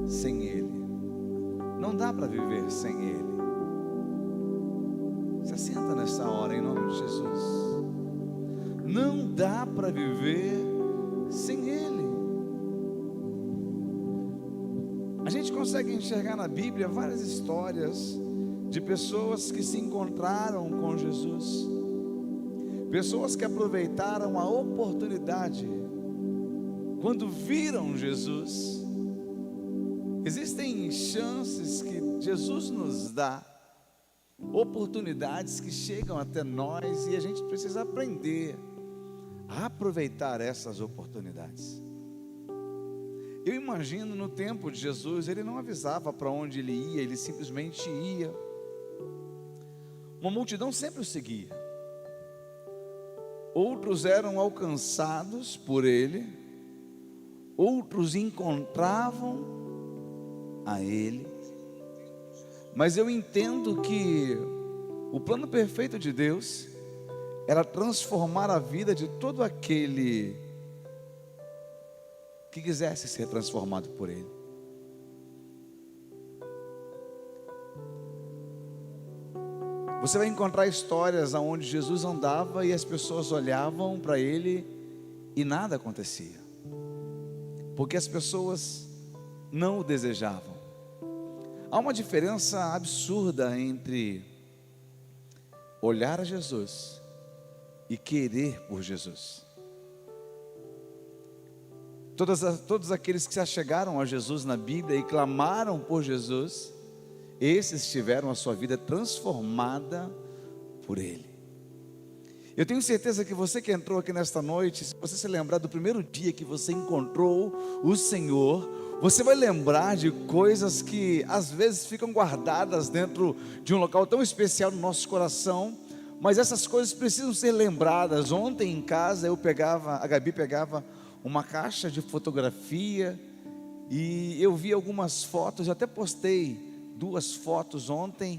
sem Ele. Não dá para viver sem Ele. Se assenta nessa hora em nome de Jesus. Não dá para viver sem Ele. A gente consegue enxergar na Bíblia várias histórias de pessoas que se encontraram com Jesus, pessoas que aproveitaram a oportunidade quando viram Jesus. Existem chances que Jesus nos dá, oportunidades que chegam até nós e a gente precisa aprender a aproveitar essas oportunidades. Eu imagino no tempo de Jesus, ele não avisava para onde ele ia, ele simplesmente ia. Uma multidão sempre o seguia. Outros eram alcançados por ele, outros encontravam a ele. Mas eu entendo que o plano perfeito de Deus era transformar a vida de todo aquele que quisesse ser transformado por Ele. Você vai encontrar histórias onde Jesus andava e as pessoas olhavam para Ele e nada acontecia, porque as pessoas não o desejavam. Há uma diferença absurda entre olhar a Jesus e querer por Jesus. Todos aqueles que se achegaram a Jesus na Bíblia e clamaram por Jesus, esses tiveram a sua vida transformada por Ele. Eu tenho certeza que você que entrou aqui nesta noite, se você se lembrar do primeiro dia que você encontrou o Senhor, você vai lembrar de coisas que às vezes ficam guardadas dentro de um local tão especial no nosso coração, mas essas coisas precisam ser lembradas. Ontem em casa a Gabi pegava uma caixa de fotografia e eu vi algumas fotos, eu até postei 2 fotos ontem,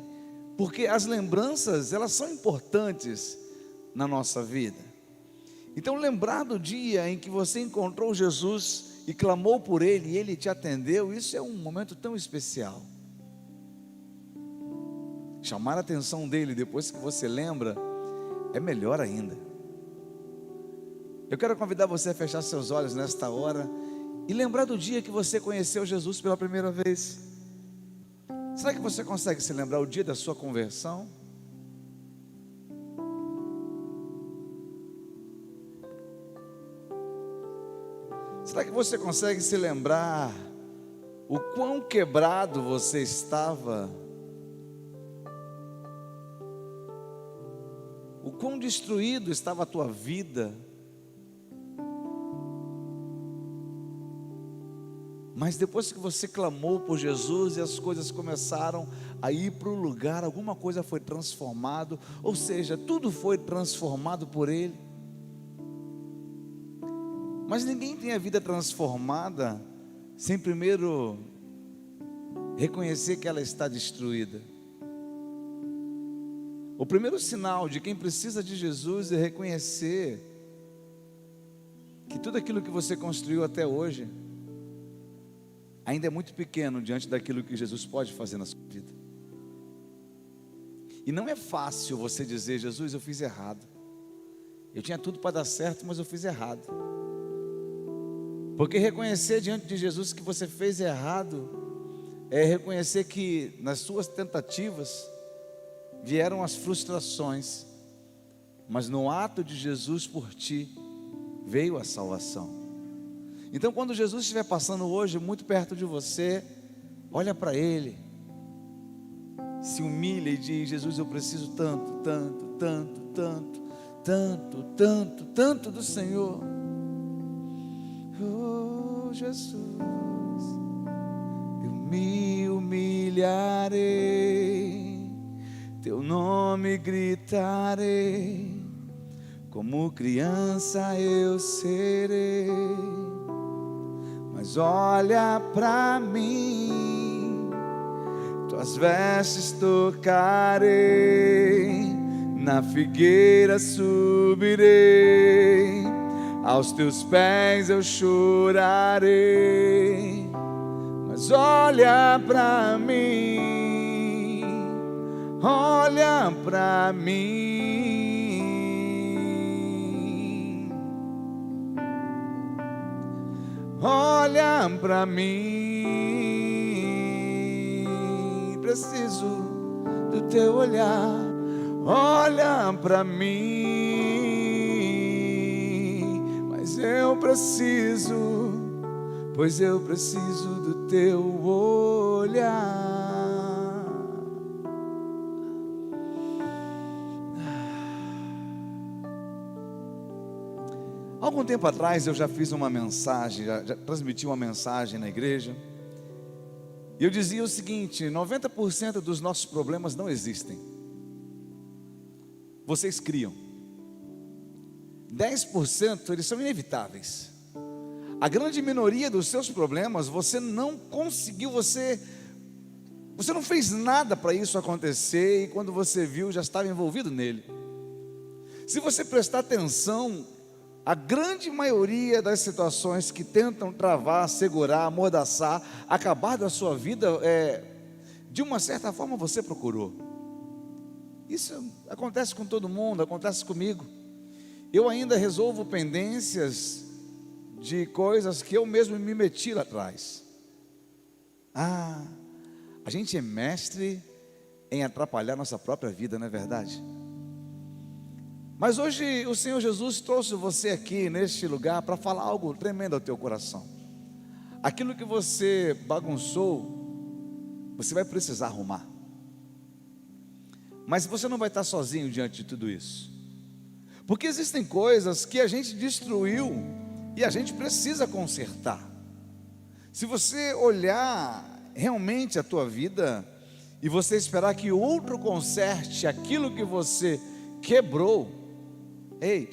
porque as lembranças, elas são importantes na nossa vida. Então lembrar do dia em que você encontrou Jesus e clamou por Ele e Ele te atendeu, isso é um momento tão especial. Chamar a atenção dEle depois que você lembra é melhor ainda. Eu quero convidar você a fechar seus olhos nesta hora e lembrar do dia que você conheceu Jesus pela primeira vez. Será que você consegue se lembrar o dia da sua conversão? Será que você consegue se lembrar o quão quebrado você estava? O quão destruído estava a tua vida? Mas depois que você clamou por Jesus e as coisas começaram a ir para o lugar, alguma coisa foi transformado, ou seja, tudo foi transformado por Ele. Mas ninguém tem a vida transformada sem primeiro reconhecer que ela está destruída. O primeiro sinal de quem precisa de Jesus é reconhecer que tudo aquilo que você construiu até hoje ainda é muito pequeno diante daquilo que Jesus pode fazer na sua vida. E não é fácil você dizer: Jesus, eu fiz errado, eu tinha tudo para dar certo, mas eu fiz errado. Porque reconhecer diante de Jesus que você fez errado é reconhecer que nas suas tentativas vieram as frustrações, mas no ato de Jesus por ti veio a salvação. Então quando Jesus estiver passando hoje muito perto de você, olha para Ele, se humilha e diz: Jesus, eu preciso tanto, tanto, tanto, tanto, tanto, tanto, tanto do Senhor. Oh Jesus, eu me humilharei, Teu nome gritarei, como criança eu serei. Mas olha pra mim, Tuas vestes tocarei, na figueira subirei, aos Teus pés eu chorarei. Mas olha para mim, olha para mim, olha para mim. Preciso do teu olhar, olha para mim. Mas eu preciso, pois eu preciso do teu olhar. Algum tempo atrás eu já fiz uma mensagem, já transmiti uma mensagem na igreja. E eu dizia o seguinte: 90% dos nossos problemas não existem. Vocês criam. 10% eles são inevitáveis. A grande minoria dos seus problemas você não conseguiu, você não fez nada para isso acontecer, e quando você viu já estava envolvido nele. Se você prestar atenção, a grande maioria das situações que tentam travar, segurar, amordaçar, acabar da sua vida, de uma certa forma você procurou. Isso acontece com todo mundo, acontece comigo. Eu ainda resolvo pendências de coisas que eu mesmo me meti lá atrás. A gente é mestre em atrapalhar nossa própria vida, não é verdade? Mas hoje o Senhor Jesus trouxe você aqui neste lugar para falar algo tremendo ao teu coração. Aquilo que você bagunçou, você vai precisar arrumar. Mas você não vai estar sozinho diante de tudo isso, porque existem coisas que a gente destruiu e a gente precisa consertar. Se você olhar realmente a tua vida e você esperar que o outro conserte aquilo que você quebrou, ei,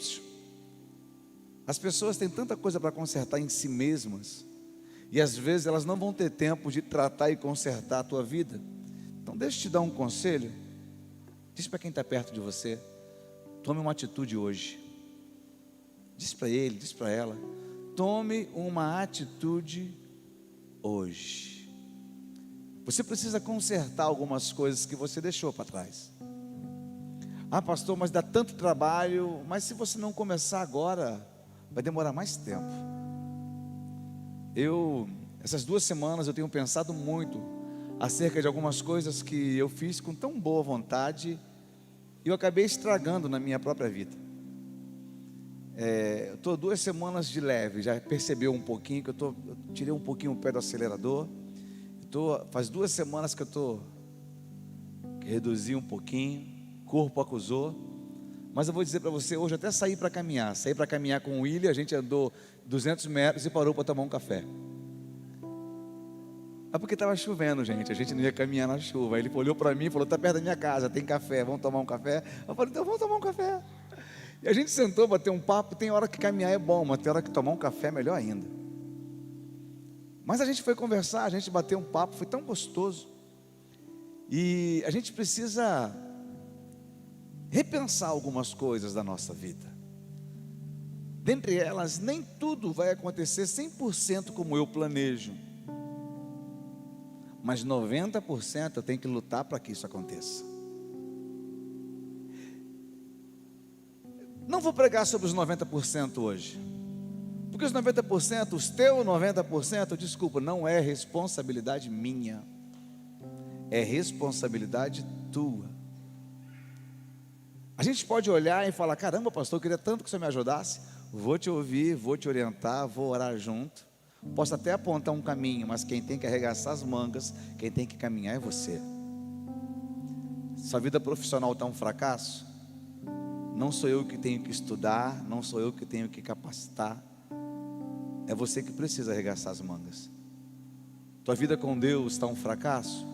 as pessoas têm tanta coisa para consertar em si mesmas, e às vezes elas não vão ter tempo de tratar e consertar a tua vida. Então deixa eu te dar um conselho. Diz para quem está perto de você: tome uma atitude hoje. Diz para ele, diz para ela: tome uma atitude hoje. Você precisa consertar algumas coisas que você deixou para trás. Ah, pastor, mas dá tanto trabalho. Mas se você não começar agora, vai demorar mais tempo. Essas 2 semanas eu tenho pensado muito acerca de algumas coisas que eu fiz com tão boa vontade e eu acabei estragando na minha própria vida. Eu estou 2 semanas de leve, já percebeu um pouquinho que eu tirei um pouquinho o pé do acelerador. Faz 2 semanas que reduzi um pouquinho, o corpo acusou. Mas eu vou dizer para você, hoje até saí para caminhar com o William. A gente andou 200 metros e parou para tomar um café. É porque estava chovendo, gente, a gente não ia caminhar na chuva. Aí ele olhou para mim e falou: está perto da minha casa, tem café, vamos tomar um café? Eu falei: então vamos tomar um café. E a gente sentou, bateu um papo. Tem hora que caminhar é bom, mas tem hora que tomar um café é melhor ainda. Mas a gente foi conversar, a gente bateu um papo, foi tão gostoso. E a gente precisa repensar algumas coisas da nossa vida. Dentre elas, nem tudo vai acontecer 100% como eu planejo, mas 90% eu tenho que lutar para que isso aconteça. Não vou pregar sobre os 90% hoje, porque os 90%, os teus 90%, desculpa, não é responsabilidade minha, é responsabilidade tua. A gente pode olhar e falar: caramba, pastor, eu queria tanto que você me ajudasse. Vou te ouvir, vou te orientar, vou orar junto. Posso até apontar um caminho, mas quem tem que arregaçar as mangas, quem tem que caminhar é você. Sua vida profissional está um fracasso? Não sou eu que tenho que estudar, não sou eu que tenho que capacitar. É você que precisa arregaçar as mangas. Tua vida com Deus está um fracasso?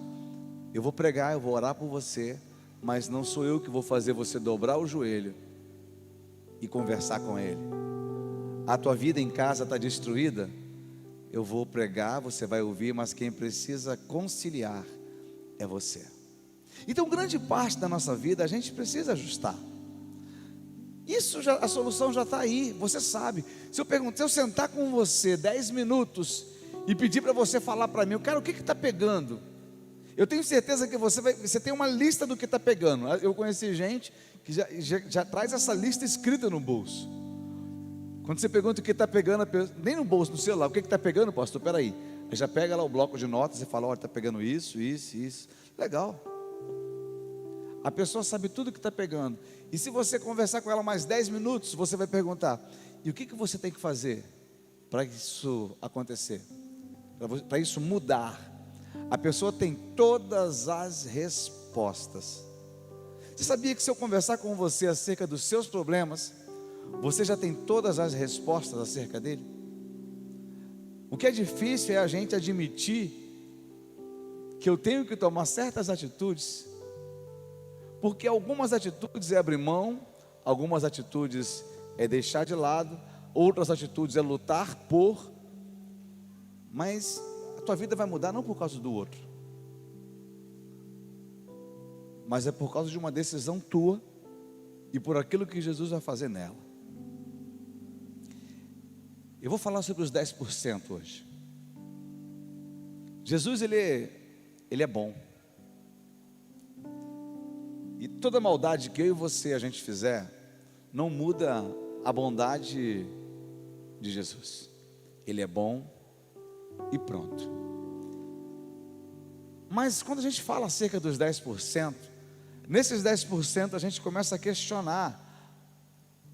Eu vou pregar, eu vou orar por você, mas não sou eu que vou fazer você dobrar o joelho e conversar com Ele. A tua vida em casa está destruída? Eu vou pregar, você vai ouvir, mas quem precisa conciliar é você. Então, grande parte da nossa vida a gente precisa ajustar. A solução já está aí, você sabe. Se eu sentar com você 10 minutos e pedir para você falar para mim, cara, o que está pegando? Eu tenho certeza que você tem uma lista do que está pegando. Eu conheci gente que já traz essa lista escrita no bolso. Quando você pergunta o que está pegando, nem no bolso, no celular, o que está pegando, pastor? Peraí. Aí já pega lá o bloco de notas e fala, olha, está pegando isso, isso, isso. Legal. A pessoa sabe tudo o que está pegando. E se você conversar com ela mais 10 minutos, você vai perguntar, e o que você tem que fazer para isso acontecer? Para isso mudar? A pessoa tem todas as respostas. Você sabia que se eu conversar com você acerca dos seus problemas, você já tem todas as respostas acerca dele? O que é difícil é a gente admitir que eu tenho que tomar certas atitudes, porque algumas atitudes é abrir mão, algumas atitudes é deixar de lado, outras atitudes é lutar por, mas a tua vida vai mudar não por causa do outro, mas é por causa de uma decisão tua e por aquilo que Jesus vai fazer nela. Eu vou falar sobre os 10% hoje. Jesus, ele é bom. E toda maldade que eu e você a gente fizer, não muda a bondade de Jesus. Ele é bom e pronto. Mas quando a gente fala acerca dos 10%, nesses 10% a gente começa a questionar,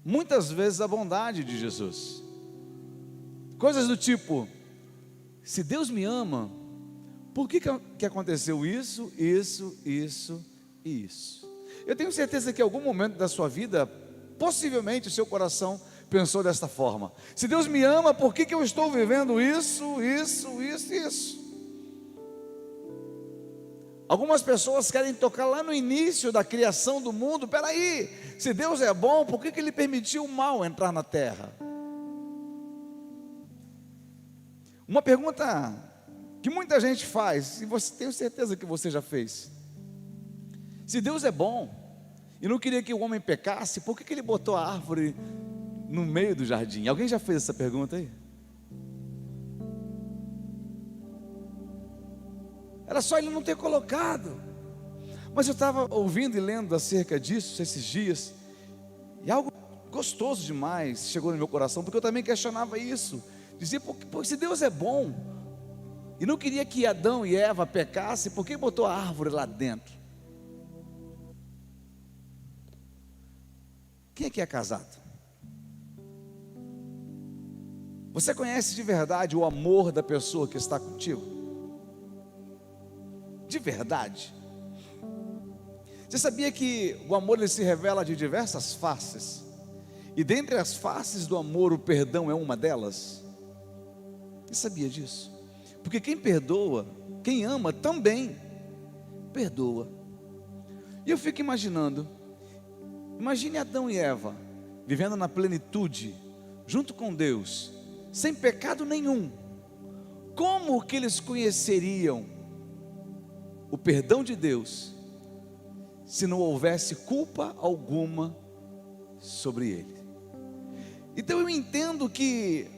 muitas vezes, a bondade de Jesus. Coisas do tipo, se Deus me ama, por que aconteceu isso, isso, isso e isso? Eu tenho certeza que em algum momento da sua vida, possivelmente o seu coração pensou desta forma: se Deus me ama, por que eu estou vivendo isso, isso, isso e isso? Algumas pessoas querem tocar lá no início da criação do mundo. Peraí, se Deus é bom, por que Ele permitiu o mal entrar na terra? Uma pergunta que muita gente faz, e você tenho certeza que você já fez: se Deus é bom e não queria que o homem pecasse, por que Ele botou a árvore no meio do jardim? Alguém já fez essa pergunta aí? Era só Ele não ter colocado. Mas eu estava ouvindo e lendo acerca disso esses dias, e algo gostoso demais chegou no meu coração, porque eu também questionava isso. Dizia, porque se Deus é bom e não queria que Adão e Eva pecassem, por que botou a árvore lá dentro? Quem aqui é casado? Você conhece de verdade o amor da pessoa que está contigo? De verdade? Você sabia que o amor, ele se revela de diversas faces? E dentre as faces do amor, o perdão é uma delas? Você sabia disso? Porque quem perdoa, quem ama também perdoa. E eu fico imaginando, imagine Adão e Eva vivendo na plenitude, junto com Deus, sem pecado nenhum. Como que eles conheceriam o perdão de Deus se não houvesse culpa alguma sobre ele? Então eu entendo que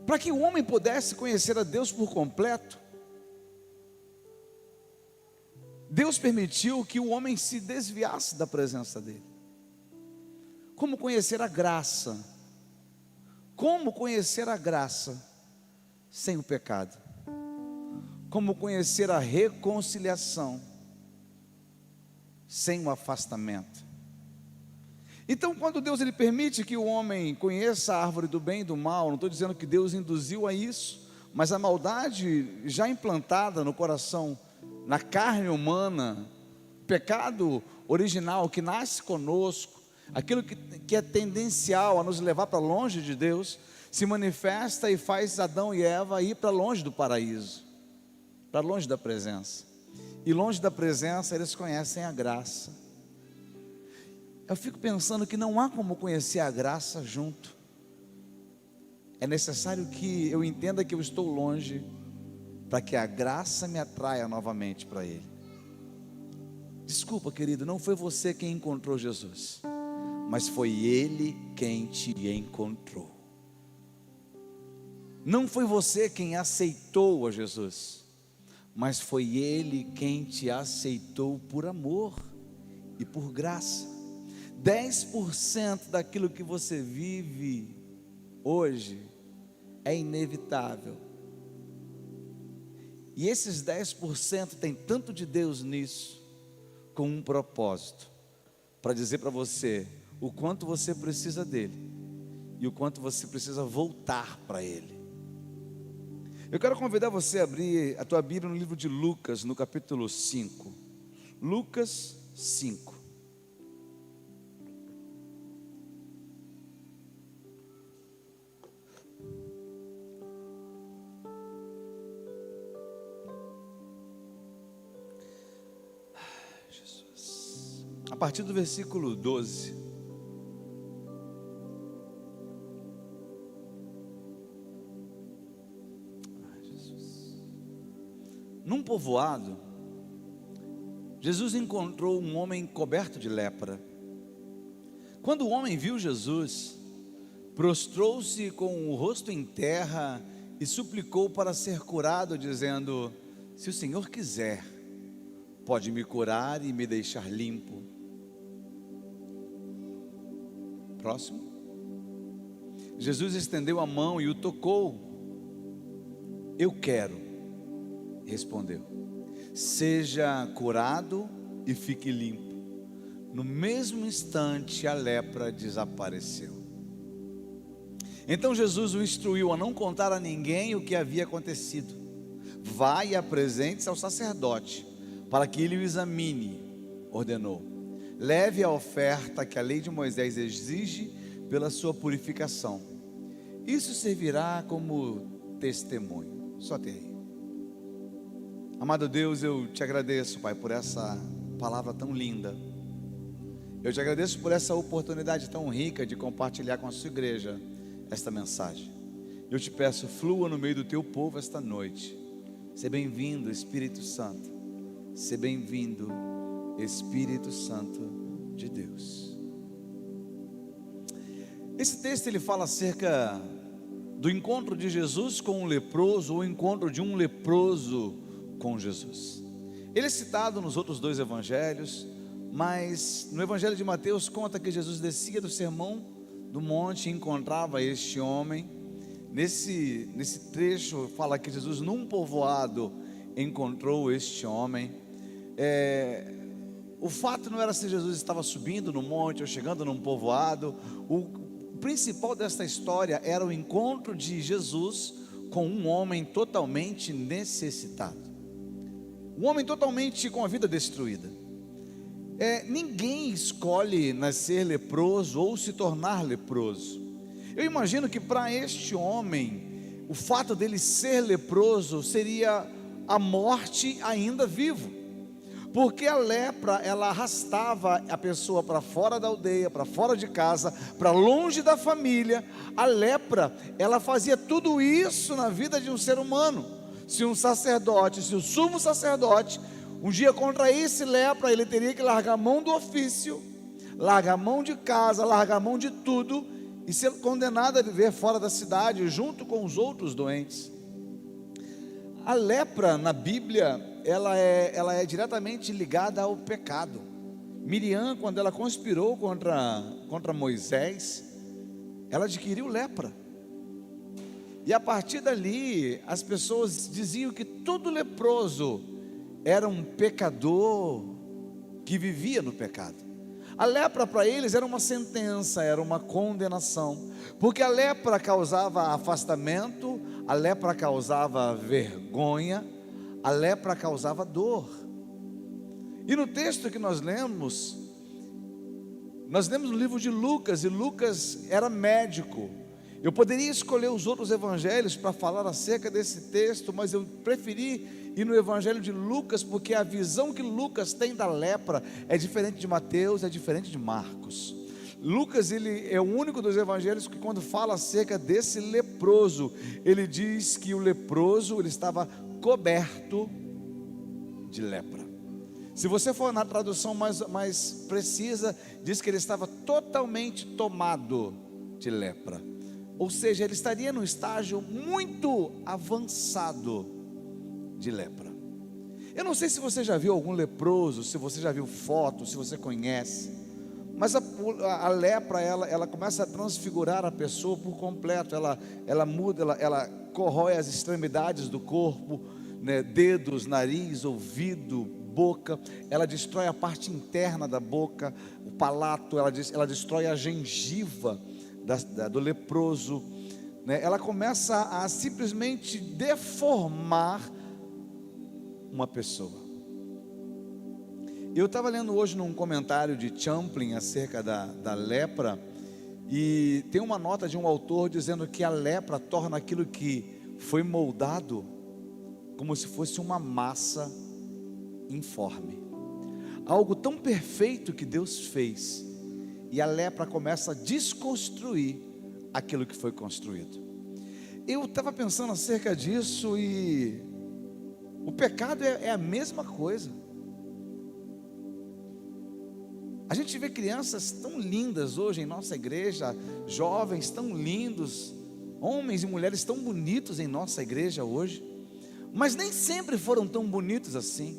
para que o homem pudesse conhecer a Deus por completo, Deus permitiu que o homem se desviasse da presença dele. Como conhecer a graça? Como conhecer a graça sem o pecado? Como conhecer a reconciliação sem o afastamento? Então, quando Deus ele permite que o homem conheça a árvore do bem e do mal, não estou dizendo que Deus induziu a isso, mas a maldade já implantada no coração, na carne humana, o pecado original que nasce conosco, aquilo que é tendencial a nos levar para longe de Deus, se manifesta e faz Adão e Eva ir para longe do paraíso, para longe da presença. E longe da presença eles conhecem a graça. Eu fico pensando que não há como conhecer a graça junto. É necessário que eu entenda que eu estou longe, para que a graça me atraia novamente para Ele. Desculpa, querido, não foi você quem encontrou Jesus, mas foi Ele quem te encontrou. Não foi você quem aceitou a Jesus, mas foi Ele quem te aceitou por amor e por graça. 10% daquilo que você vive hoje é inevitável. E esses 10% tem tanto de Deus nisso, com um propósito, para dizer para você o quanto você precisa dele e o quanto você precisa voltar para ele. Eu quero convidar você a abrir a tua Bíblia no livro de Lucas, no capítulo 5. Lucas 5. Jesus. A partir do versículo 12. Num povoado, Jesus encontrou um homem coberto de lepra. Quando o homem viu Jesus, prostrou-se com o rosto em terra e suplicou para ser curado, dizendo: se o Senhor quiser, pode me curar e me deixar limpo. Próximo. Jesus estendeu a mão e o tocou. Eu quero, respondeu, seja curado e fique limpo. No mesmo instante a lepra desapareceu. Então Jesus o instruiu a não contar a ninguém o que havia acontecido. Vá e apresente-se ao sacerdote, para que ele o examine, ordenou. Leve a oferta que a lei de Moisés exige pela sua purificação. Isso servirá como testemunho. Só tem aí. Amado Deus, eu te agradeço, Pai, por essa palavra tão linda. Eu te agradeço por essa oportunidade tão rica de compartilhar com a sua igreja esta mensagem. Eu te peço, flua no meio do teu povo esta noite. Seja bem-vindo, Espírito Santo. Seja bem-vindo, Espírito Santo de Deus. Esse texto ele fala acerca do encontro de Jesus com um leproso, ou o encontro de um leproso com Jesus. Ele é citado nos outros dois evangelhos, mas no evangelho de Mateus conta que Jesus descia do sermão do monte e encontrava este homem. Nesse trecho fala que Jesus num povoado encontrou este homem. O fato não era se Jesus estava subindo no monte ou chegando num povoado. O principal desta história era o encontro de Jesus com um homem totalmente necessitado. Um homem totalmente com a vida destruída. Ninguém escolhe nascer leproso ou se tornar leproso. Eu imagino que para este homem, o fato dele ser leproso seria a morte ainda vivo. Porque a lepra, ela arrastava a pessoa para fora da aldeia, para fora de casa, para longe da família. A lepra, ela fazia tudo isso na vida de um ser humano. Se um sacerdote, se o sumo sacerdote, um dia contraísse lepra, ele teria que largar a mão do ofício, largar a mão de casa, largar a mão de tudo, e ser condenado a viver fora da cidade, junto com os outros doentes. A lepra na Bíblia, ela é diretamente ligada ao pecado. Miriam, quando ela conspirou contra Moisés, ela adquiriu lepra. E a partir dali, as pessoas diziam que todo leproso era um pecador que vivia no pecado. A lepra para eles era uma sentença, era uma condenação, porque a lepra causava afastamento, a lepra causava vergonha, a lepra causava dor. E no texto que nós lemos no livro de Lucas, e Lucas era médico. Eu poderia escolher os outros evangelhos para falar acerca desse texto, mas eu preferi ir no evangelho de Lucas, porque a visão que Lucas tem da lepra é diferente de Mateus, é diferente de Marcos. Lucas, ele é o único dos evangelhos que, quando fala acerca desse leproso, ele diz que o leproso, ele estava coberto de lepra. Se você for na tradução mais precisa, diz que ele estava totalmente tomado de lepra. Ou seja, ele estaria num estágio muito avançado de lepra. Eu não sei se você já viu algum leproso, se você já viu fotos, se você conhece, mas a lepra, ela começa a transfigurar a pessoa por completo. Ela muda, ela corrói as extremidades do corpo, né? Dedos, nariz, ouvido, boca. Ela destrói a parte interna da boca, o palato. Ela destrói a gengiva do leproso, né? Ela começa a simplesmente deformar uma pessoa. Eu estava lendo hoje num comentário de Champlin acerca da lepra, e tem uma nota de um autor dizendo que a lepra torna aquilo que foi moldado como se fosse uma massa informe, algo tão perfeito que Deus fez, e a lepra começa a desconstruir aquilo que foi construído. Eu estava pensando acerca disso, e o pecado é a mesma coisa. A gente vê crianças tão lindas hoje em nossa igreja, jovens tão lindos, homens e mulheres tão bonitos em nossa igreja hoje, mas nem sempre foram tão bonitos assim.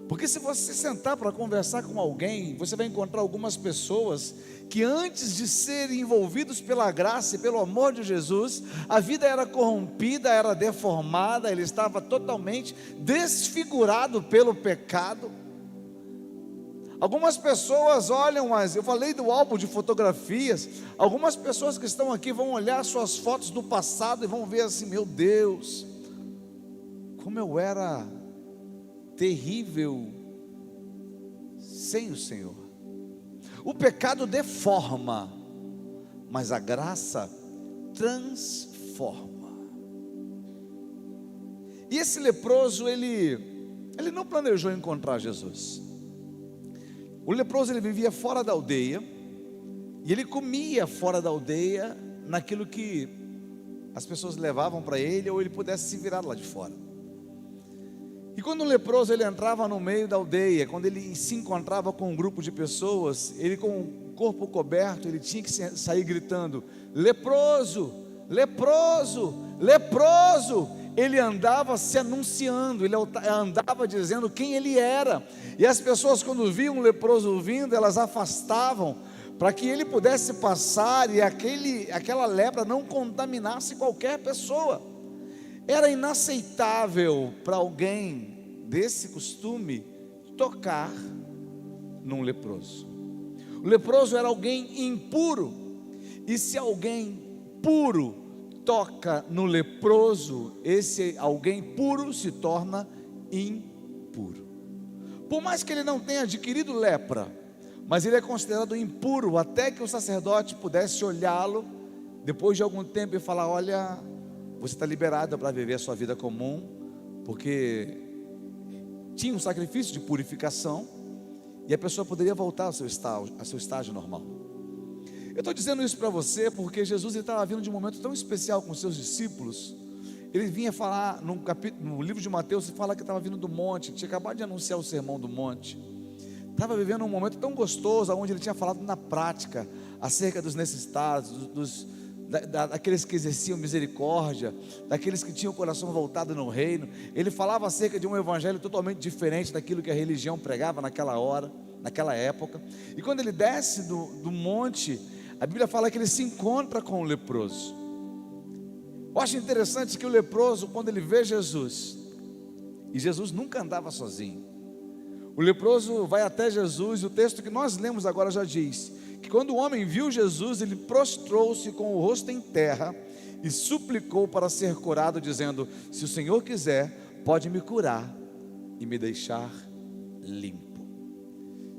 Porque se você sentar para conversar com alguém, você vai encontrar algumas pessoas que antes de serem envolvidos pela graça e pelo amor de Jesus, a vida era corrompida, era deformada, ele estava totalmente desfigurado pelo pecado. Algumas pessoas olham, eu falei do álbum de fotografias, algumas pessoas que estão aqui vão olhar suas fotos do passado e vão ver assim: meu Deus, como eu era terrível sem o Senhor. O pecado deforma, mas a graça transforma. E esse leproso, ele não planejou encontrar Jesus. O leproso, ele vivia fora da aldeia, e ele comia fora da aldeia naquilo que as pessoas levavam para ele, ou ele pudesse se virar lá de fora. E quando o leproso ele entrava no meio da aldeia, quando ele se encontrava com um grupo de pessoas, ele com o corpo coberto, ele tinha que sair gritando: leproso, leproso, leproso. Ele andava se anunciando, ele andava dizendo quem ele era. E as pessoas, quando viam um leproso vindo, elas afastavam, para que ele pudesse passar e aquela lepra não contaminasse qualquer pessoa. Era inaceitável para alguém desse costume tocar num leproso. O leproso era alguém impuro, e se alguém puro toca no leproso, esse alguém puro se torna impuro. Por mais que ele não tenha adquirido lepra, mas ele é considerado impuro, até que o sacerdote pudesse olhá-lo depois de algum tempo e falar: olha, você está liberado para viver a sua vida comum, porque tinha um sacrifício de purificação, e a pessoa poderia voltar ao seu estágio normal. Eu estou dizendo isso para você porque Jesus estava vindo de um momento tão especial com os seus discípulos. Ele vinha falar, no livro de Mateus, fala que estava vindo do monte, tinha acabado de anunciar o sermão do monte. Estava vivendo um momento tão gostoso, onde ele tinha falado na prática acerca dos necessitados, daqueles que exerciam misericórdia, daqueles que tinham o coração voltado no reino. Ele falava acerca de um evangelho totalmente diferente daquilo que a religião pregava naquela hora, naquela época. E quando ele desce do monte, a Bíblia fala que ele se encontra com o leproso. Eu acho interessante que o leproso, quando ele vê Jesus, e Jesus nunca andava sozinho, o leproso vai até Jesus, e o texto que nós lemos agora já diz que quando o homem viu Jesus, ele prostrou-se com o rosto em terra e suplicou para ser curado, dizendo: se o Senhor quiser, pode me curar e me deixar limpo.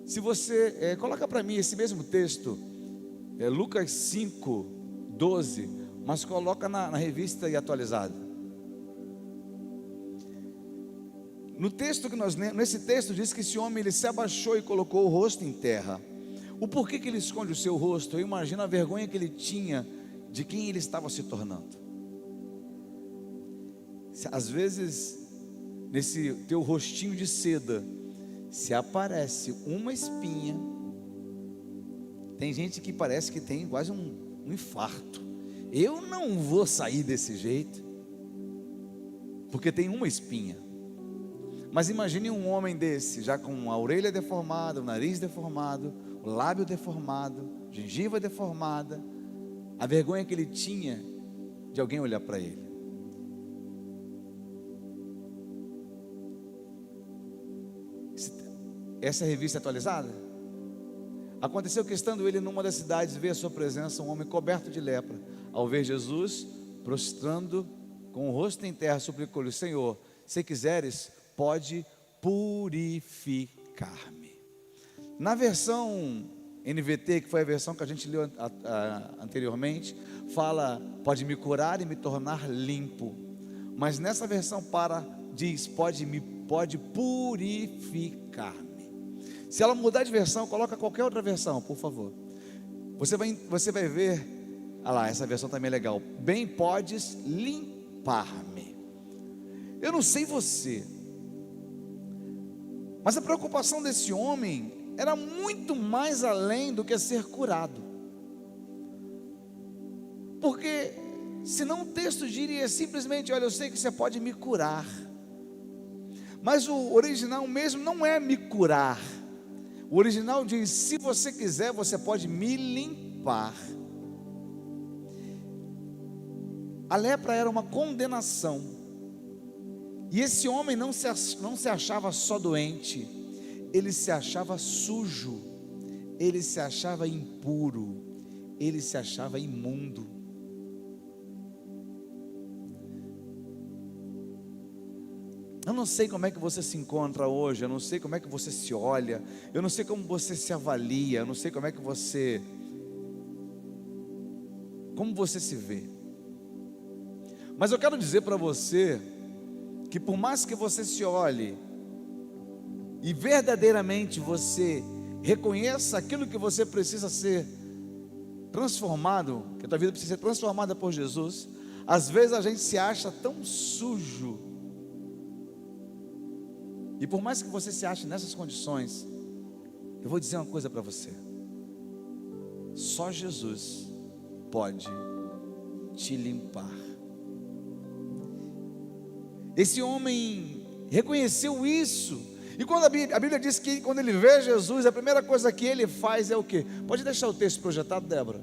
Se você coloca para mim esse mesmo texto, Lucas 5, 12, mas coloca na revista e atualizada. No texto que nós lemos, nesse texto diz que esse homem ele se abaixou e colocou o rosto em terra. O porquê que ele esconde o seu rosto? Eu imagino a vergonha que ele tinha de quem ele estava se tornando. Às vezes, nesse teu rostinho de seda, se aparece uma espinha, tem gente que parece que tem quase um infarto. eu não vou sair desse jeito, porque tem uma espinha. Mas imagine um homem desse, já com a orelha deformada, o nariz deformado, o lábio deformado, gengiva deformada, a vergonha que ele tinha de alguém olhar para ele. Essa é a revista atualizada? Aconteceu que, estando ele numa das cidades, veio à sua presença um homem coberto de lepra. Ao ver Jesus, prostrando com o rosto em terra, suplicou-lhe: Senhor, se quiseres, pode purificar-me. Na versão NVT, que foi a versão que a gente leu anteriormente, fala: pode me curar e me tornar limpo. Mas nessa versão diz: pode purificar-me. Se ela mudar de versão, coloca qualquer outra versão, por favor. Você vai ver, lá, essa versão também é legal. Bem podes limpar-me. Eu não sei você, mas a preocupação desse homem era muito mais além do que ser curado. Porque senão o texto diria simplesmente: olha, eu sei que você pode me curar. Mas o original mesmo não é me curar. O original diz: se você quiser, você pode me limpar. A lepra era uma condenação. E esse homem não se achava só doente, ele se achava sujo, ele se achava impuro, ele se achava imundo. Eu não sei como é que você se encontra hoje, eu não sei como é que você se olha, eu não sei como você se avalia, eu não sei como você se vê. Mas eu quero dizer para você que, por mais que você se olhe e verdadeiramente você reconheça aquilo que você precisa ser transformado, que a tua vida precisa ser transformada por Jesus, às vezes a gente se acha tão sujo. E por mais que você se ache nessas condições, eu vou dizer uma coisa para você: só Jesus pode te limpar. Esse homem reconheceu isso. E quando a Bíblia diz que quando ele vê Jesus, a primeira coisa que ele faz é o quê? Pode deixar o texto projetado, Débora?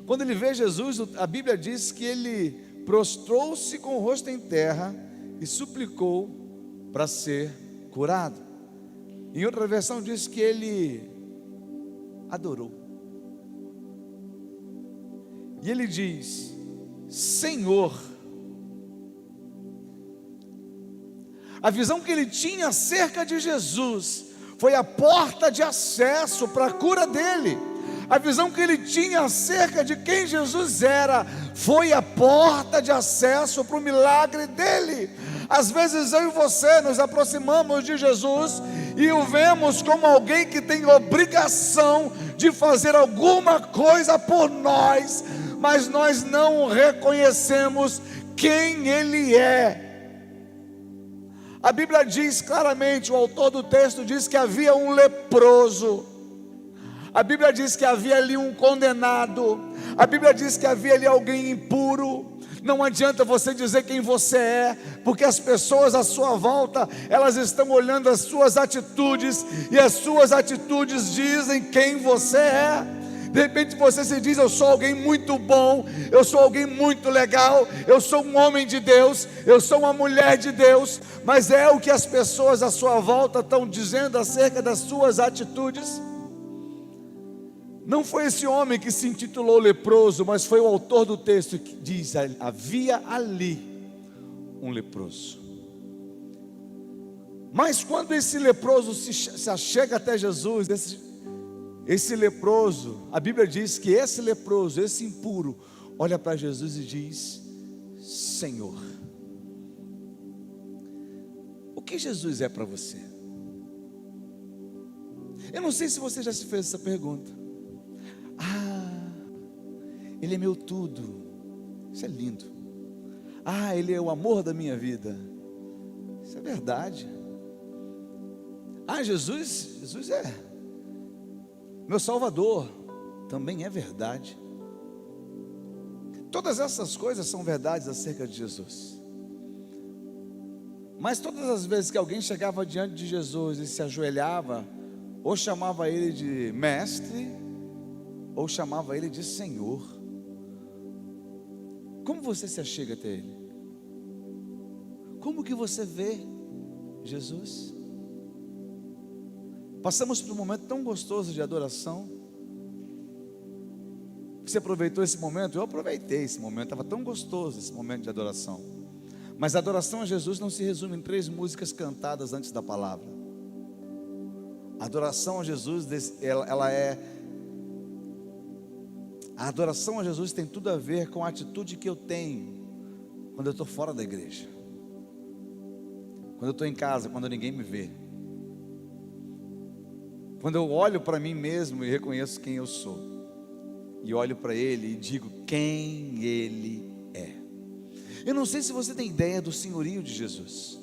Quando ele vê Jesus, a Bíblia diz que ele prostrou-se com o rosto em terra e suplicou para ser curado. Em outra versão diz que ele adorou. E ele diz: Senhor. A visão que ele tinha acerca de Jesus foi a porta de acesso para a cura dele. A visão que ele tinha acerca de quem Jesus era foi a porta de acesso para o milagre dele. Às vezes eu e você nos aproximamos de Jesus e o vemos como alguém que tem obrigação de fazer alguma coisa por nós, mas nós não reconhecemos quem ele é. A Bíblia diz claramente, o autor do texto diz que havia um leproso. A Bíblia diz que havia ali um condenado. A Bíblia diz que havia ali alguém impuro. Não adianta você dizer quem você é, porque as pessoas à sua volta, elas estão olhando as suas atitudes, e as suas atitudes dizem quem você é. De repente você se diz: eu sou alguém muito bom, eu sou alguém muito legal, eu sou um homem de Deus, eu sou uma mulher de Deus, mas é o que as pessoas à sua volta estão dizendo acerca das suas atitudes. Não foi esse homem que se intitulou leproso, mas foi o autor do texto que diz: havia ali um leproso. Mas quando esse leproso se achega até Jesus, esse leproso, a Bíblia diz que esse leproso, esse impuro, olha para Jesus e diz: Senhor. O que Jesus é para você? Eu não sei se você já se fez essa pergunta. Ele é meu tudo. Isso é lindo. Ele é o amor da minha vida. Isso é verdade. Jesus é meu Salvador. Também é verdade. Todas essas coisas são verdades acerca de Jesus. Mas todas as vezes que alguém chegava diante de Jesus e se ajoelhava, ou chamava ele de mestre, ou chamava ele de Senhor. Como você se achega até ele? Como que você vê Jesus? Passamos por um momento tão gostoso de adoração. Você aproveitou esse momento? Eu aproveitei esse momento, estava tão gostoso esse momento de adoração. Mas a adoração a Jesus não se resume em 3 músicas cantadas antes da palavra. A adoração a Jesus, a adoração a Jesus tem tudo a ver com a atitude que eu tenho quando eu estou fora da igreja, quando eu estou em casa, quando ninguém me vê, quando eu olho para mim mesmo e reconheço quem eu sou, e olho para Ele e digo quem Ele é. Eu não sei se você tem ideia do senhorio de Jesus.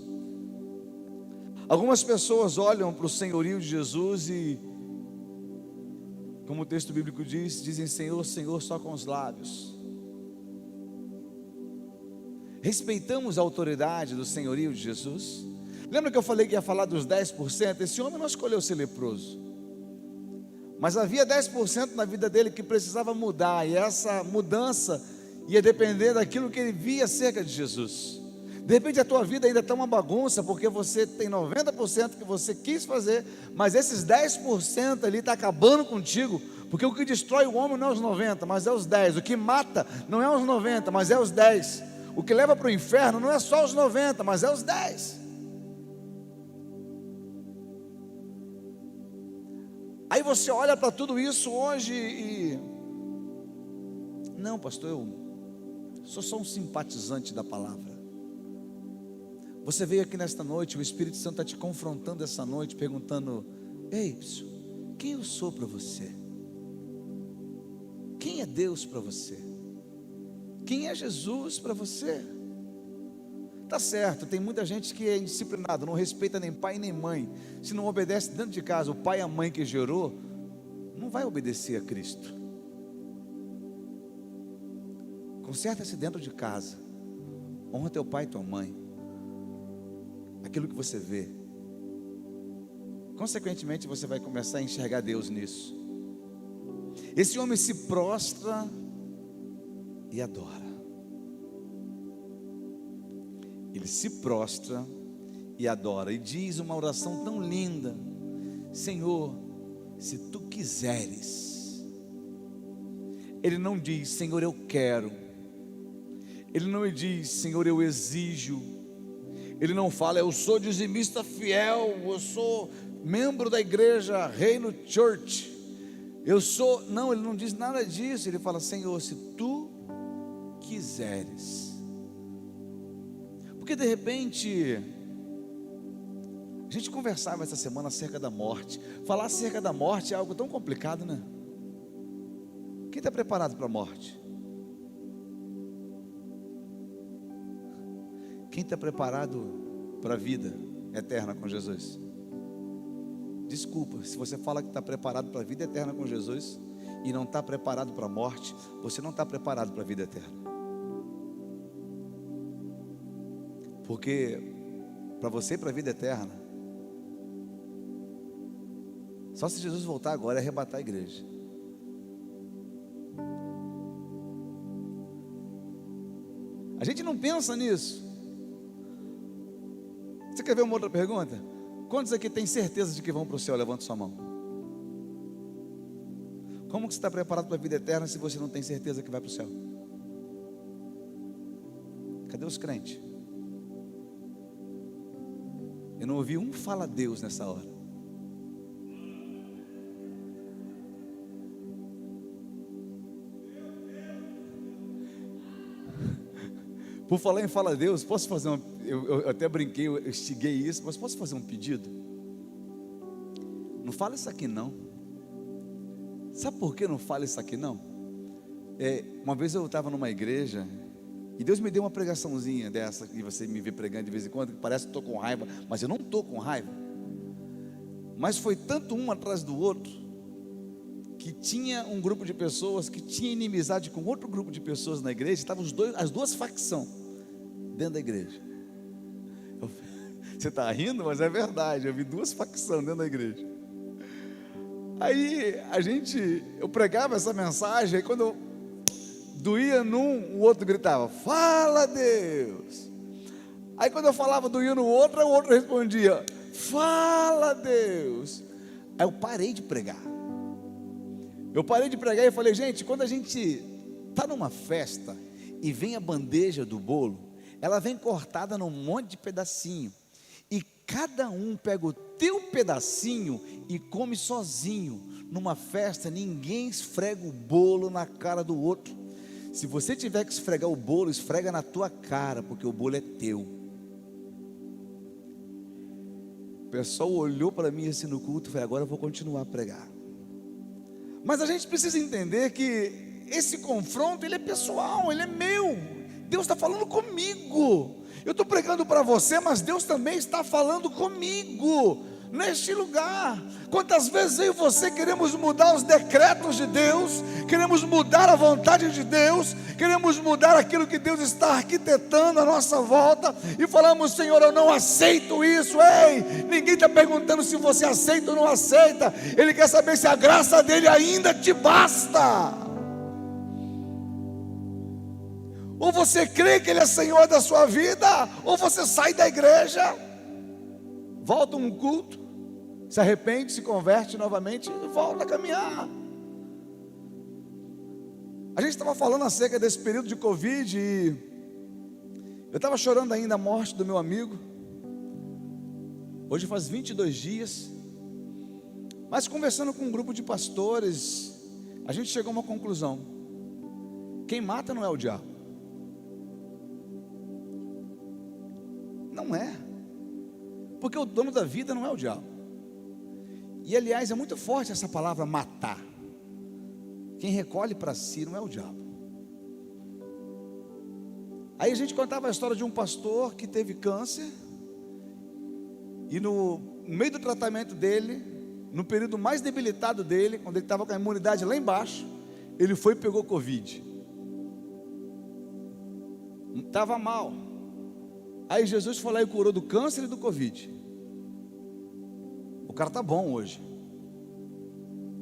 Algumas pessoas olham para o senhorio de Jesus e, como o texto bíblico diz, dizem Senhor, Senhor só com os lábios. Respeitamos a autoridade do senhorio de Jesus. Lembra que eu falei que ia falar dos 10%? Esse homem não escolheu ser leproso, mas havia 10% na vida dele que precisava mudar, e essa mudança ia depender daquilo que ele via acerca de Jesus. De repente a tua vida ainda está uma bagunça, porque você tem 90% que você quis fazer, mas esses 10% ali está acabando contigo, porque o que destrói o homem não é os 90, mas é os 10, o que mata não é os 90, mas é os 10, o que leva para o inferno não é só os 90, mas é os 10. Aí você olha para tudo isso hoje e... Não, pastor, eu sou só um simpatizante da palavra. Você veio aqui nesta noite, o Espírito Santo está te confrontando essa noite, perguntando: ei, quem eu sou para você? Quem é Deus para você? Quem é Jesus para você? Tá certo, tem muita gente que é indisciplinada, não respeita nem pai nem mãe. Se não obedece dentro de casa, o pai e a mãe que gerou, não vai obedecer a Cristo. Conserta-se dentro de casa. Honra teu pai e tua mãe. Aquilo que você vê, consequentemente você vai começar a enxergar Deus nisso. Esse homem se prostra e adora. Ele se prostra e adora, e diz uma oração tão linda: Senhor, se tu quiseres. Ele não diz Senhor eu quero, ele não diz Senhor eu exijo, ele não fala eu sou dizimista fiel, eu sou membro da igreja Reino Church, eu sou, não, ele não diz nada disso. Ele fala Senhor, se tu quiseres. Porque de repente a gente conversava essa semana acerca da morte. Falar acerca da morte é algo tão complicado, né? Quem está preparado para a morte? Quem está preparado para a vida eterna com Jesus? Desculpa, se você fala que está preparado para a vida eterna com Jesus e não está preparado para a morte, você não está preparado para a vida eterna. Porque para você ir para a vida eterna, só se Jesus voltar agora e arrebatar a igreja. A gente não pensa nisso. Você quer ver uma outra pergunta? Quantos aqui têm certeza de que vão para o céu? Levanta sua mão. Como que você está preparado para a vida eterna se você não tem certeza que vai para o céu? Cadê os crentes? Eu não ouvi um fala Deus nessa hora. Por falar em fala Deus, posso fazer uma... Eu até brinquei, eu instiguei isso, mas posso fazer um pedido? Não fala isso aqui não. Sabe por que não fala isso aqui não? Uma vez eu estava numa igreja e Deus me deu uma pregaçãozinha dessa, que você me vê pregando de vez em quando, que parece que estou com raiva, mas eu não estou com raiva. Mas foi tanto um atrás do outro, que tinha um grupo de pessoas que tinha inimizade com outro grupo de pessoas na igreja. Estavam as duas facções dentro da igreja. Você está rindo, mas é verdade. Eu vi duas facções dentro da igreja. Aí eu pregava essa mensagem, aí quando eu doía num, o outro gritava: fala, Deus. Aí quando eu falava doía no outro, o outro respondia: fala, Deus. Aí eu parei de pregar. E falei: gente, quando a gente está numa festa e vem a bandeja do bolo, ela vem cortada num monte de pedacinho, e cada um pega o teu pedacinho e come sozinho. Numa festa ninguém esfrega o bolo na cara do outro. Se você tiver que esfregar o bolo, esfrega na tua cara, porque o bolo é teu. O pessoal olhou para mim assim no culto e falei: agora eu vou continuar a pregar. Mas a gente precisa entender que esse confronto, ele é pessoal, ele é meu. Deus está falando comigo. Eu estou pregando para você, mas Deus também está falando comigo, neste lugar. Quantas vezes eu e você queremos mudar os decretos de Deus, queremos mudar a vontade de Deus, queremos mudar aquilo que Deus está arquitetando à nossa volta, e falamos: Senhor, eu não aceito isso. Ei, ninguém está perguntando se você aceita ou não aceita. Ele quer saber se a graça dele ainda te basta. Ou você crê que Ele é Senhor da sua vida, ou você sai da igreja, volta um culto, se arrepende, se converte novamente e volta a caminhar. A gente estava falando acerca desse período de Covid, e eu estava chorando ainda a morte do meu amigo. Hoje faz 22 dias, mas conversando com um grupo de pastores, a gente chegou a uma conclusão: quem mata não é o diabo. Não é, porque o dono da vida não é o diabo. E aliás, é muito forte essa palavra matar. Quem recolhe para si não é o diabo. Aí a gente contava a história de um pastor que teve câncer, e no meio do tratamento dele, no período mais debilitado dele, quando ele estava com a imunidade lá embaixo, ele foi e pegou Covid. Estava mal. Aí Jesus foi lá e curou do câncer e do Covid. O cara está bom hoje.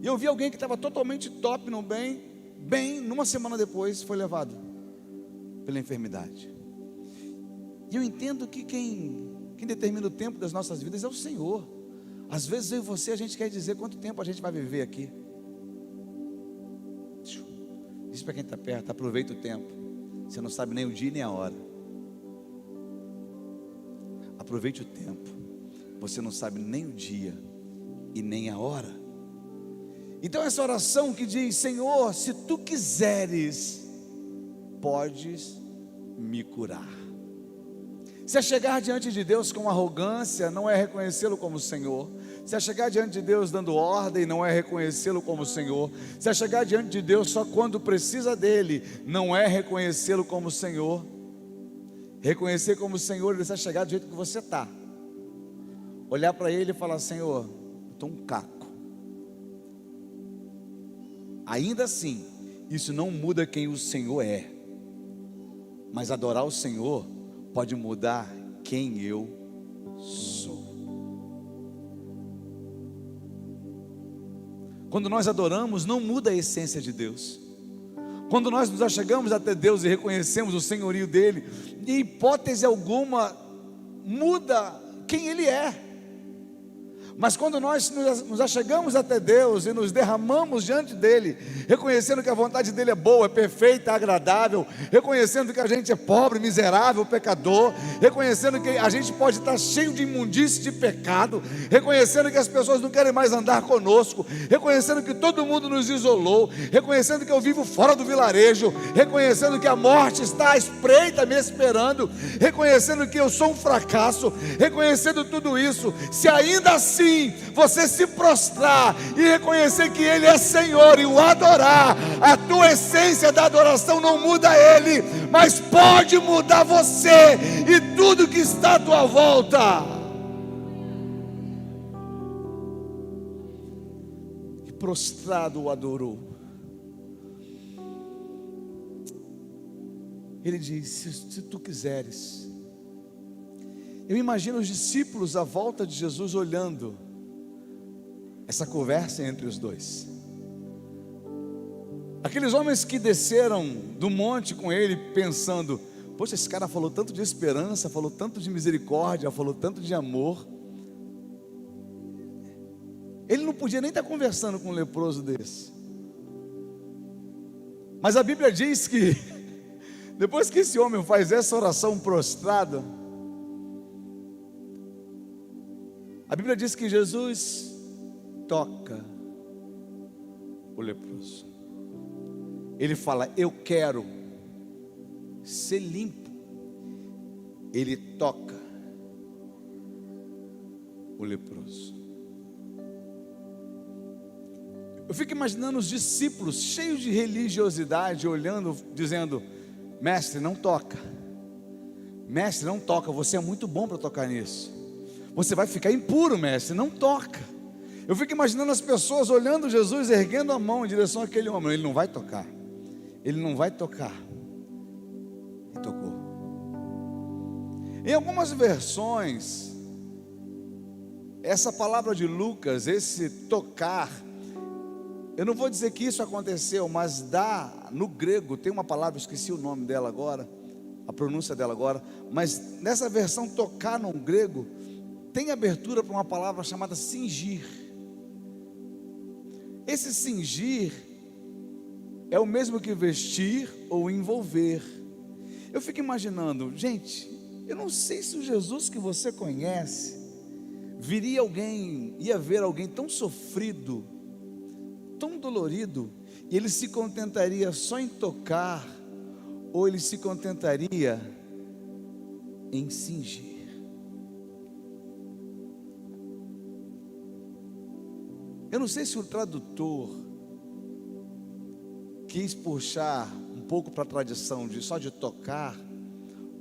E eu vi alguém que estava totalmente top, no bem, numa semana depois foi levado pela enfermidade. E eu entendo que quem determina o tempo das nossas vidas é o Senhor. Às vezes eu e você, a gente quer dizer quanto tempo a gente vai viver aqui. Diz para quem está perto: aproveita o tempo. Você não sabe nem o dia nem a hora. Aproveite o tempo. Você não sabe nem o dia e nem a hora. Então essa oração que diz: Senhor, se tu quiseres, podes me curar. Se é chegar diante de Deus com arrogância, não é reconhecê-lo como Senhor. Se é chegar diante de Deus dando ordem, não é reconhecê-lo como Senhor. Se é chegar diante de Deus só quando precisa dele, não é reconhecê-lo como Senhor. Reconhecer como Senhor, ele vai chegar do jeito que você está. Olhar para ele e falar: Senhor, eu estou um caco. Ainda assim, isso não muda quem o Senhor é. Mas adorar o Senhor pode mudar quem eu sou. Quando nós adoramos, não muda a essência de Deus. Quando nós nos achegamos até Deus e reconhecemos o senhorio dele, em hipótese alguma muda quem Ele é. Mas quando nós nos achegamos até Deus e nos derramamos diante dEle, reconhecendo que a vontade dEle é boa, é perfeita, é agradável, reconhecendo que a gente é pobre, miserável, pecador, reconhecendo que a gente pode estar cheio de imundície, de pecado, reconhecendo que as pessoas não querem mais andar conosco, reconhecendo que todo mundo nos isolou, reconhecendo que eu vivo fora do vilarejo, reconhecendo que a morte está à espreita me esperando, reconhecendo que eu sou um fracasso, reconhecendo tudo isso, se ainda assim você se prostrar e reconhecer que Ele é Senhor e o adorar, a tua essência da adoração não muda Ele, mas pode mudar você e tudo que está à tua volta. E prostrado o adorou. Ele diz: se tu quiseres. Eu imagino os discípulos à volta de Jesus olhando essa conversa entre os dois. Aqueles homens que desceram do monte com ele pensando: poxa, esse cara falou tanto de esperança, falou tanto de misericórdia, falou tanto de amor. Ele não podia nem estar conversando com um leproso desse. Mas a Bíblia diz que depois que esse homem faz essa oração prostrado, a Bíblia diz que Jesus toca o leproso. Ele fala: eu quero ser limpo. Ele toca o leproso. Eu fico imaginando os discípulos cheios de religiosidade, olhando, dizendo: mestre, não toca. Mestre, não toca, você é muito bom para tocar nisso. Você vai ficar impuro, mestre, não toca. Eu fico imaginando as pessoas olhando Jesus, erguendo a mão em direção àquele homem. Ele não vai tocar. Ele não vai tocar. E tocou. Em algumas versões, essa palavra de Lucas, esse tocar, eu não vou dizer que isso aconteceu, mas no grego, tem uma palavra, esqueci o nome dela agora, a pronúncia dela agora, mas nessa versão tocar no grego, tem abertura para uma palavra chamada cingir. Esse cingir é o mesmo que vestir ou envolver. Eu fico imaginando, gente, eu não sei se o Jesus que você conhece, ia ver alguém tão sofrido, tão dolorido, e ele se contentaria só em tocar, ou ele se contentaria em cingir. Eu não sei se o tradutor quis puxar um pouco para a tradição só de tocar,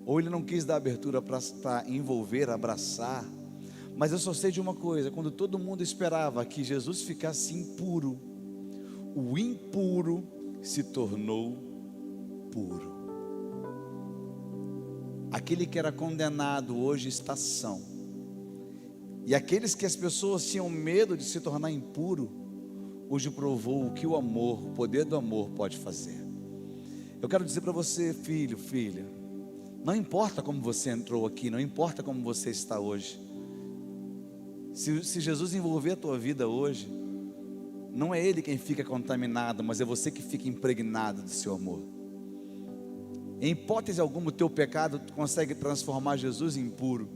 ou ele não quis dar abertura para envolver, abraçar. Mas eu só sei de uma coisa: quando todo mundo esperava que Jesus ficasse impuro, o impuro se tornou puro. Aquele que era condenado hoje está são. E aqueles que as pessoas tinham medo de se tornar impuro, hoje provou o que o amor, o poder do amor pode fazer. Eu quero dizer para você, filho, filha, não importa como você entrou aqui, não importa como você está hoje. Se Jesus envolver a tua vida hoje, não é Ele quem fica contaminado, mas é você que fica impregnado do seu amor. Em hipótese alguma, o teu pecado consegue transformar Jesus em impuro,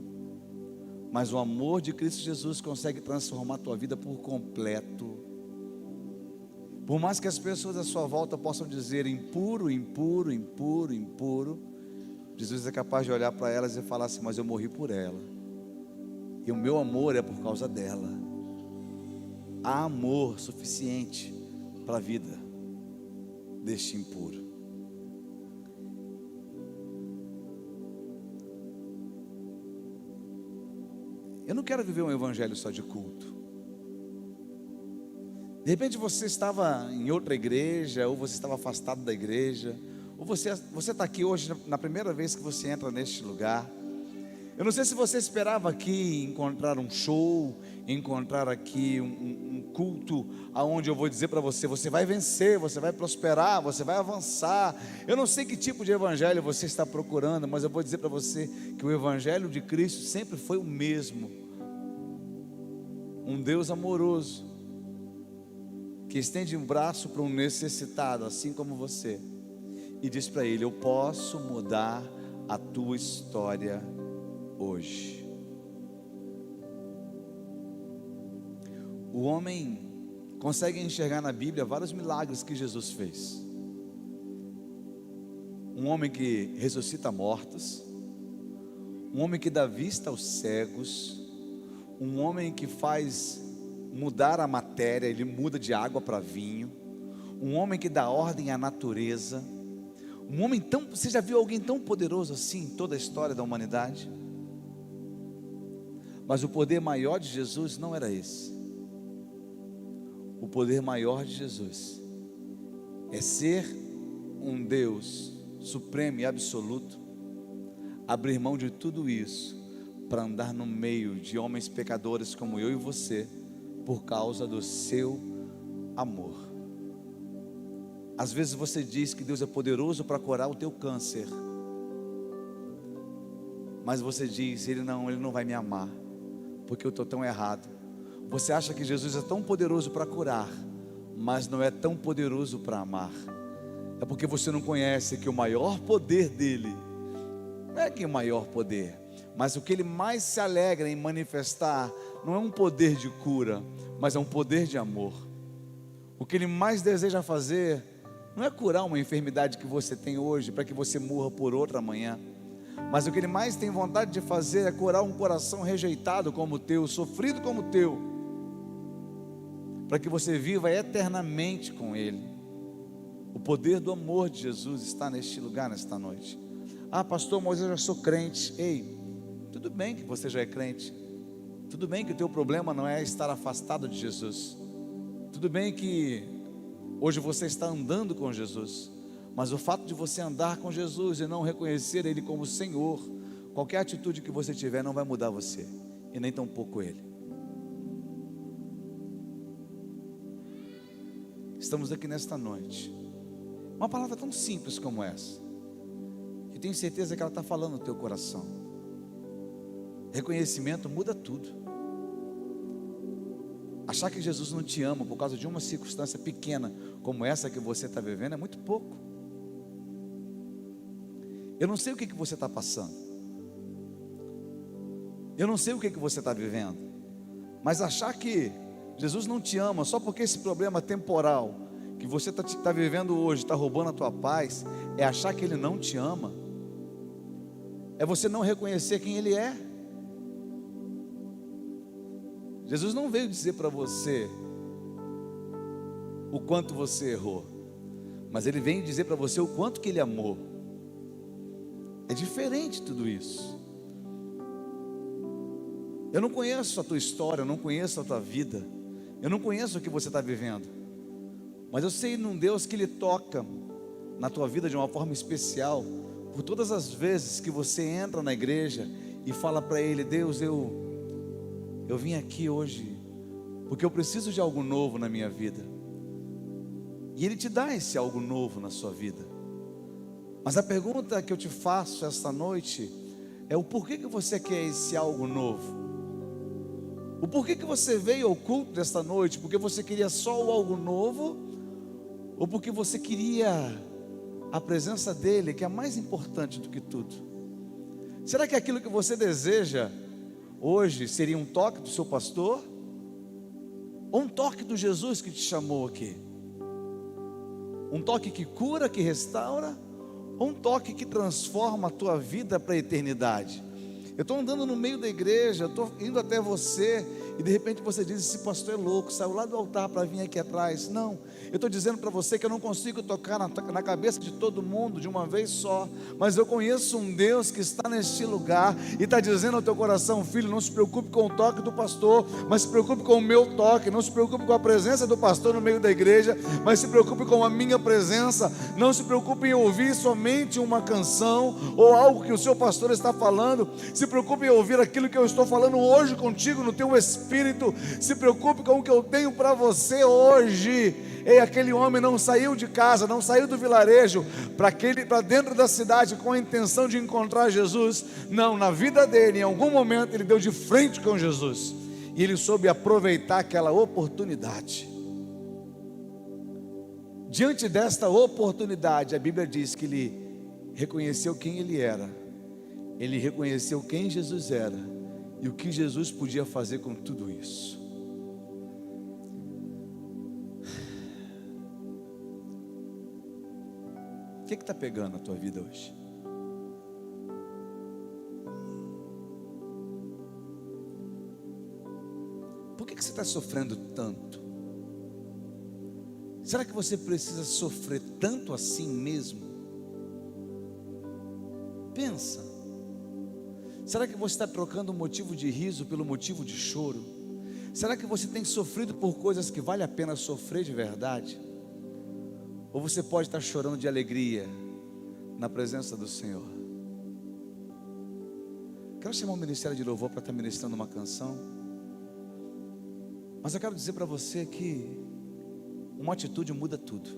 mas o amor de Cristo Jesus consegue transformar a tua vida por completo. Por mais que as pessoas à sua volta possam dizer impuro, impuro, impuro, impuro, Jesus é capaz de olhar para elas e falar assim: mas eu morri por ela, e o meu amor é por causa dela. Há amor suficiente para a vida deste impuro. Eu não quero viver um evangelho só de culto. De repente você estava em outra igreja, ou você estava afastado da igreja, ou você está aqui hoje na primeira vez que você entra neste lugar. Eu não sei se você esperava aqui encontrar um show, encontrar aqui um culto, aonde eu vou dizer para você: você vai vencer, você vai prosperar, você vai avançar. Eu não sei que tipo de evangelho você está procurando, mas eu vou dizer para você que o evangelho de Cristo sempre foi o mesmo. Um Deus amoroso, que estende um braço para um necessitado, assim como você, e diz para ele: eu posso mudar a tua história hoje. O homem consegue enxergar na Bíblia vários milagres que Jesus fez. Um homem que ressuscita mortos, um homem que dá vista aos cegos, um homem que faz mudar a matéria, ele muda de água para vinho, um homem que dá ordem à natureza, um homem tão... Você já viu alguém tão poderoso assim em toda a história da humanidade? Mas o poder maior de Jesus não era esse. O poder maior de Jesus é ser um Deus supremo e absoluto, abrir mão de tudo isso para andar no meio de homens pecadores como eu e você, por causa do seu amor. Às vezes você diz que Deus é poderoso para curar o teu câncer, mas você diz, Ele não vai me amar, porque eu estou tão errado. Você acha que Jesus é tão poderoso para curar, mas não é tão poderoso para amar. É porque você não conhece que o maior poder dele, não é que o maior poder, mas o que ele mais se alegra em manifestar, não é um poder de cura, mas é um poder de amor. O que ele mais deseja fazer, não é curar uma enfermidade que você tem hoje, para que você morra por outra amanhã. Mas o que ele mais tem vontade de fazer é curar um coração rejeitado como o teu, sofrido como o teu, para que você viva eternamente com ele. O poder do amor de Jesus está neste lugar, nesta noite. Ah, pastor, mas eu já sou crente. Ei, tudo bem que você já é crente. Tudo bem que o teu problema não é estar afastado de Jesus. Tudo bem que hoje você está andando com Jesus. Mas o fato de você andar com Jesus e não reconhecer Ele como Senhor, qualquer atitude que você tiver não vai mudar você, e nem tampouco Ele. Estamos aqui nesta noite, uma palavra tão simples como essa, eu tenho certeza que ela está falando no teu coração. Reconhecimento muda tudo. Achar que Jesus não te ama por causa de uma circunstância pequena como essa que você está vivendo é muito pouco. Eu não sei o que você está passando, eu não sei o que você está vivendo, mas achar que Jesus não te ama só porque esse problema temporal que você está vivendo hoje está roubando a tua paz, é achar que Ele não te ama, é você não reconhecer quem Ele é. Jesus não veio dizer para você o quanto você errou, mas Ele veio dizer para você o quanto que Ele amou. É diferente tudo isso. Eu não conheço a tua história, eu não conheço a tua vida, eu não conheço o que você está vivendo, mas eu sei num Deus que Ele toca na tua vida de uma forma especial, por todas as vezes que você entra na igreja e fala para Ele: Deus, eu vim aqui hoje porque eu preciso de algo novo na minha vida, e Ele te dá esse algo novo na sua vida. Mas a pergunta que eu te faço esta noite é o porquê que você quer esse algo novo. O porquê que você veio ao culto desta noite? Porque você queria só o algo novo? Ou porque você queria a presença dEle, que é mais importante do que tudo? Será que aquilo que você deseja hoje seria um toque do seu pastor? Ou um toque do Jesus que te chamou aqui? Um toque que cura, que restaura? Ou um toque que transforma a tua vida para a eternidade? Eu estou andando no meio da igreja, eu estou indo até você, e de repente você diz: esse pastor é louco, saiu lá do altar para vir aqui atrás. Não, eu estou dizendo para você que eu não consigo tocar na cabeça de todo mundo de uma vez só, mas eu conheço um Deus que está neste lugar e está dizendo ao teu coração: filho, não se preocupe com o toque do pastor, mas se preocupe com o meu toque. Não se preocupe com a presença do pastor no meio da igreja, mas se preocupe com a minha presença. Não se preocupe em ouvir somente uma canção ou algo que o seu pastor está falando. Se preocupe em ouvir aquilo que eu estou falando hoje contigo no teu espírito. Se preocupe com o que eu tenho para você hoje. Ei, aquele homem não saiu de casa, não saiu do vilarejo para dentro da cidade com a intenção de encontrar Jesus. Não, na vida dele, em algum momento ele deu de frente com Jesus, e ele soube aproveitar aquela oportunidade. Diante desta oportunidade, a Bíblia diz que ele reconheceu quem ele era, ele reconheceu quem Jesus era e o que Jesus podia fazer com tudo isso. O que está pegando a tua vida hoje? Por que você está sofrendo tanto? Será que você precisa sofrer tanto assim mesmo? Pensa. Será que você está trocando o motivo de riso pelo motivo de choro? Será que você tem sofrido por coisas que vale a pena sofrer de verdade? Ou você pode estar chorando de alegria na presença do Senhor? Quero chamar o Ministério de Louvor para estar ministrando uma canção. Mas eu quero dizer para você que uma atitude muda tudo.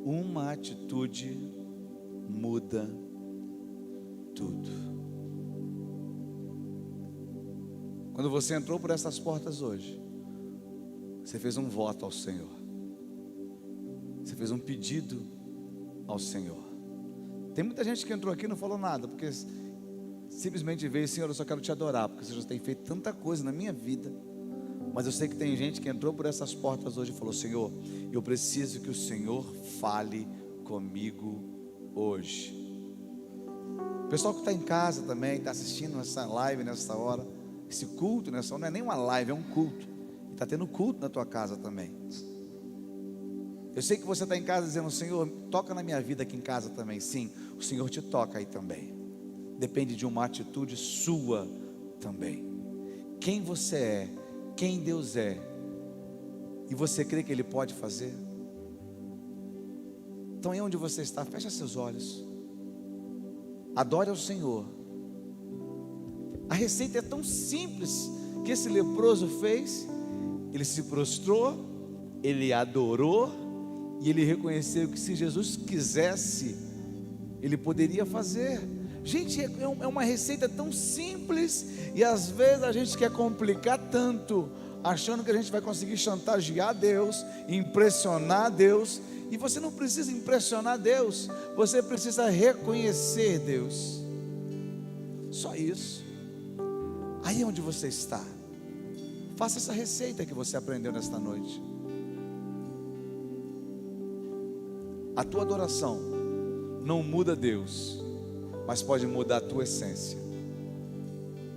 Uma atitude muda tudo. Quando você entrou por essas portas hoje, você fez um voto ao Senhor. Você fez um pedido ao Senhor. Tem muita gente que entrou aqui e não falou nada, porque simplesmente veio: Senhor, eu só quero te adorar, porque você já tem feito tanta coisa na minha vida. Mas eu sei que tem gente que entrou por essas portas hoje e falou: Senhor, eu preciso que o Senhor fale comigo hoje. O pessoal que está em casa também, está assistindo essa live nessa hora, esse culto nessa hora, não é nem uma live, é um culto. Está tendo culto na tua casa também. Eu sei que você está em casa dizendo: Senhor, toca na minha vida aqui em casa também. Sim, o Senhor te toca aí também. Depende de uma atitude sua também. Quem você é, quem Deus é, e você crê que Ele pode fazer? Então, aí onde você está, fecha seus olhos, adore ao Senhor. A receita é tão simples que esse leproso fez. Ele se prostrou, ele adorou, e ele reconheceu que se Jesus quisesse, ele poderia fazer. Gente, é uma receita tão simples, e às vezes a gente quer complicar tanto, achando que a gente vai conseguir chantagear Deus, impressionar Deus. E você não precisa impressionar Deus, você precisa reconhecer Deus. Só isso. Aí onde você está, faça essa receita que você aprendeu nesta noite. A tua adoração não muda Deus, mas pode mudar a tua essência.